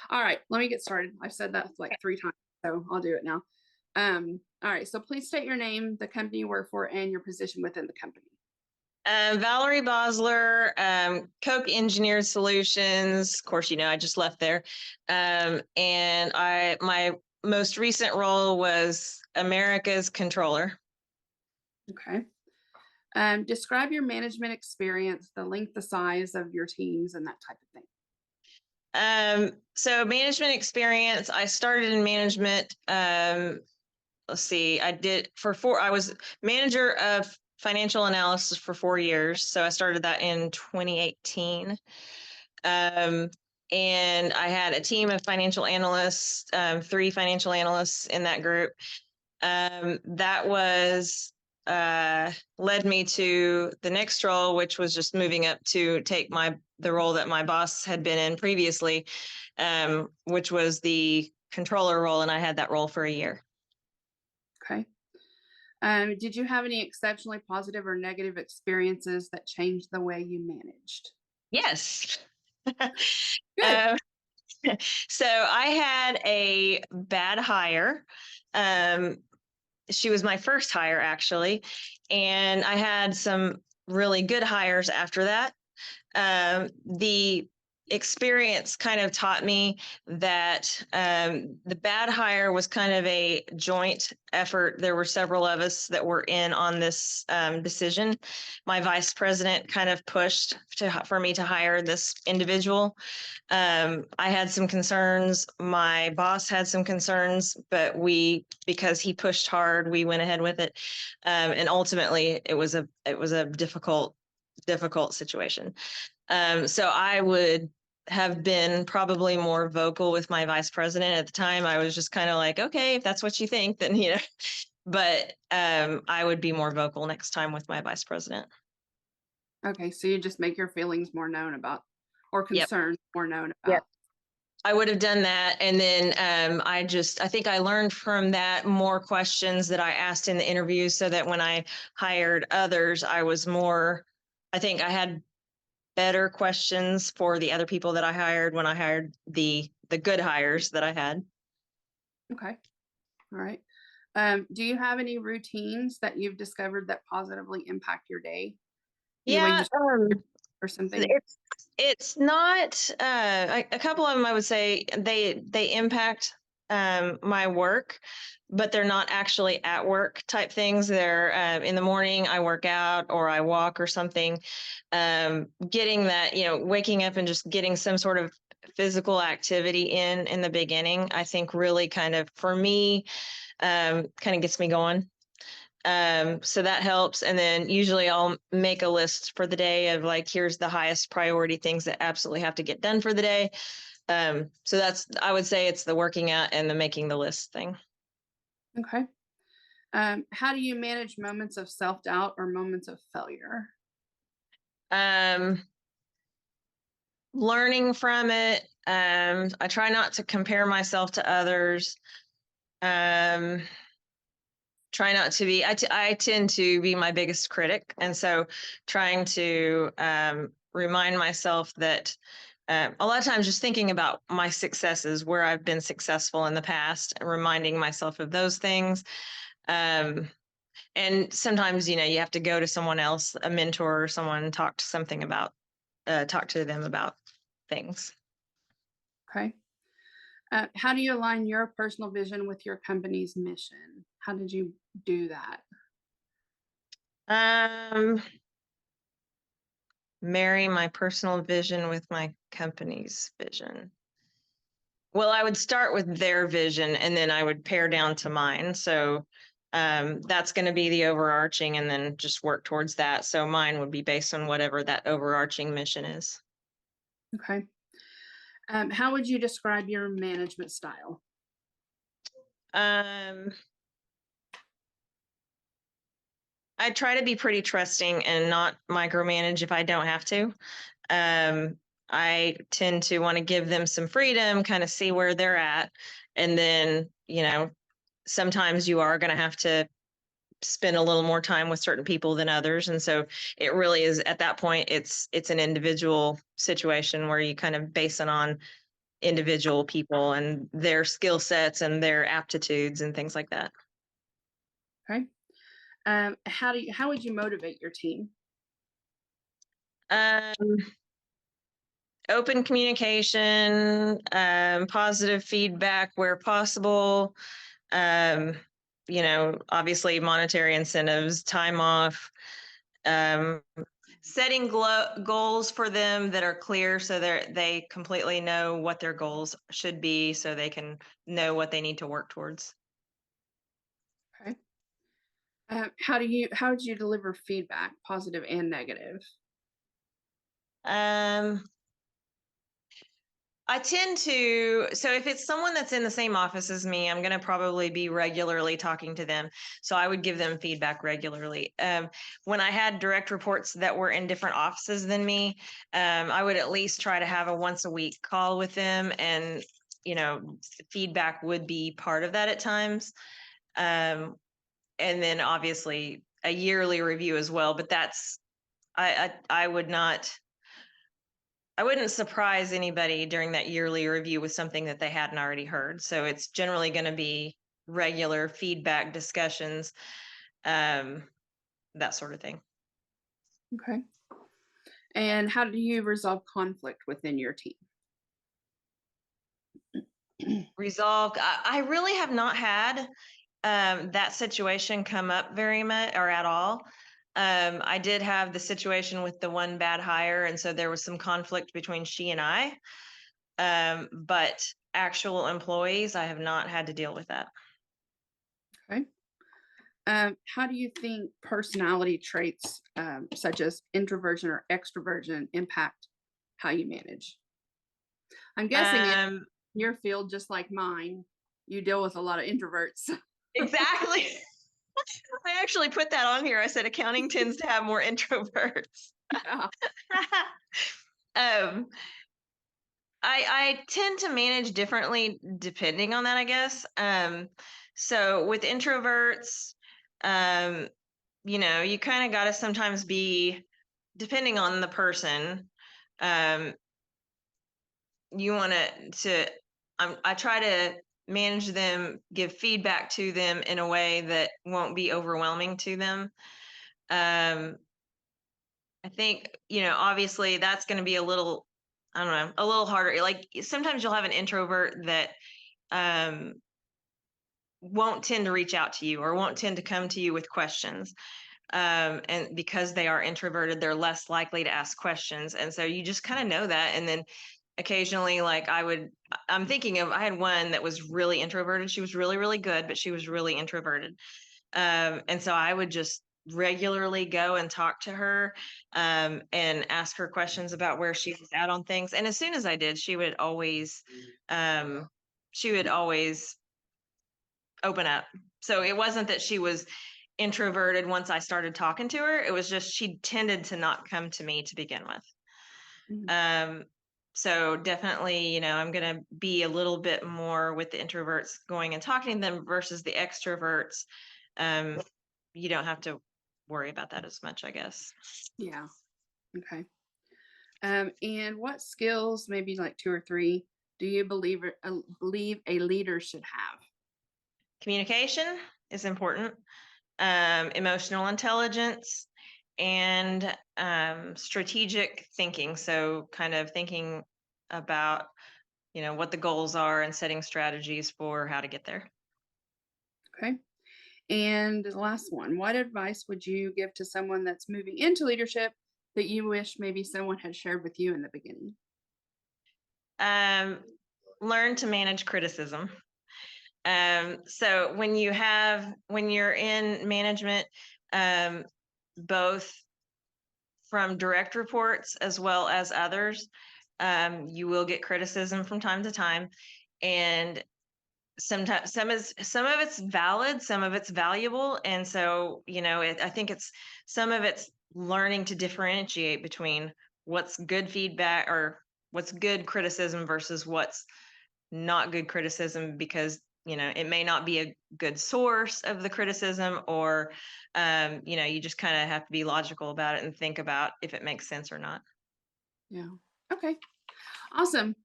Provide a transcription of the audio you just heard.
All right, let me get started. I've said that like 3 times, so I'll do it now. All right, so please state your name, the company you work for, and your position within the company. Valerie Bosler, Coke Engineered Solutions. Of course, I just left there. And my most recent role was America's controller. Okay. Describe your management experience, the length, the size of your teams, and that type of thing. So management experience, I started in management. Let's see, I was manager of financial analysis for 4 years. So I started that in 2018. And I had a team of financial analysts, 3 financial analysts in that group. That was led me to the next role, which was just moving up to take the role that my boss had been in previously, which was the controller role, and I had that role for a year. Okay. Did you have any exceptionally positive or negative experiences that changed the way you managed? Yes. Good. So I had a bad hire. She was my first hire, actually, and I had some really good hires after that. The experience kind of taught me that the bad hire was kind of a joint effort. There were several of us that were in on this decision. My vice president kind of pushed for me to hire this individual. I had some concerns. My boss had some concerns, but because he pushed hard, we went ahead with it. And ultimately, it was a difficult situation. So I would have been probably more vocal with my vice president at the time. I was just kind of like, okay, if that's what you think, then, but I would be more vocal next time with my vice president. Okay, so you just make your feelings more known about, or concerns more known about. Yep. I would have done that. And then I think I learned from that more questions that I asked in the interview, so that when I hired others, I think I had better questions for the other people that I hired when I hired the good hires that I had. Okay. All right. Do you have any routines that you've discovered that positively impact your day? Yeah, Or something? it's not a couple of them. I would say they impact my work, but they're not actually at work type things. They're in the morning I work out or I walk or something. Getting that, waking up and just getting some sort of physical activity in the beginning, I think really kind of, for me, kind of gets me going. So that helps. And then usually I'll make a list for the day of like, here's the highest priority things that absolutely have to get done for the day. So I would say it's the working out and the making the list thing. Okay. How do you manage moments of self-doubt or moments of failure? Learning from it. I try not to compare myself to others. Try not to be, I tend to be my biggest critic. And so trying to remind myself that a lot of times just thinking about my successes, where I've been successful in the past, and reminding myself of those things. And sometimes, you have to go to someone else, a mentor or someone, talk to them about things. Okay. How do you align your personal vision with your company's mission? How did you do that? Marry my personal vision with my company's vision. Well, I would start with their vision and then I would pare down to mine. So that's going to be the overarching, and then just work towards that. So mine would be based on whatever that overarching mission is. Okay. How would you describe your management style? I try to be pretty trusting and not micromanage if I don't have to. I tend to want to give them some freedom, kind of see where they're at. And then, sometimes you are going to have to spend a little more time with certain people than others. And so it really is, at that point, it's an individual situation where you kind of base it on individual people and their skill sets and their aptitudes and things like that. Okay. How would you motivate your team? Um, Open communication, positive feedback where possible. Um, obviously monetary incentives, time off, um, setting goals for them that are clear so they completely know what their goals should be so they can know what they need to work towards. Okay. How would you deliver feedback, positive and negative? Um, I tend to, so if it's someone that's in the same office as me, I'm going to probably be regularly talking to them. So I would give them feedback regularly. When I had direct reports that were in different offices than me, I would at least try to have a once a week call with them. And, feedback would be part of that at times. And then obviously a yearly review as well. But I wouldn't surprise anybody during that yearly review with something that they hadn't already heard. So it's generally going to be regular feedback discussions, that sort of thing. Okay. And how do you resolve conflict within your team? Resolved. I really have not had that situation come up very much or at all. I did have the situation with the one bad hire, and so there was some conflict between she and I. But actual employees, I have not had to deal with that. Okay. How do you think personality traits, such as introversion or extroversion, impact how you manage? I'm guessing in Um, your field, just like mine, you deal with a lot of introverts. exactly. I actually put that on here. I said accounting tends to have more introverts. Yeah. um, I tend to manage differently depending on that, I guess. So with introverts, um, you kind of got to sometimes be, depending on the person, um, you want I try to manage them, give feedback to them in a way that won't be overwhelming to them. Um, I think, obviously that's going to be a little, I don't know, a little harder. Like sometimes you'll have an introvert that um, won't tend to reach out to you or won't tend to come to you with questions. And because they are introverted, they're less likely to ask questions. And so you just kind of know that. And then occasionally, like I'm thinking of, I had one that was really introverted. She was really, really good, but she was really introverted. And so I would just regularly go and talk to her, and ask her questions about where she was at on things. And as soon as I did, um, she would always open up. So it wasn't that she was introverted once I started talking to her. It was just she tended to not come to me to begin with. Mhm. Um, so definitely, I'm going to be a little bit more with the introverts going and talking to them versus the extroverts. Um, you don't have to worry about that as much, I guess. Yeah. Okay. And what skills, maybe like two or three, do you believe a leader should have? Communication is important. Emotional intelligence and strategic thinking. So kind of thinking about, what the goals are and setting strategies for how to get there. Okay. And the last one, what advice would you give to someone that's moving into leadership that you wish maybe someone had shared with you in the beginning? Um, Learn to manage criticism. So when you're in management, um, both from direct reports as well as others, you will get criticism from time to time, and sometimes some of it's valid, some of it's valuable, and so I think it's some of it's learning to differentiate between what's good feedback or what's good criticism versus what's not good criticism, because it may not be a good source of the criticism, or you just kind of have to be logical about it and think about if it makes sense or not. Yeah. Okay. Awesome.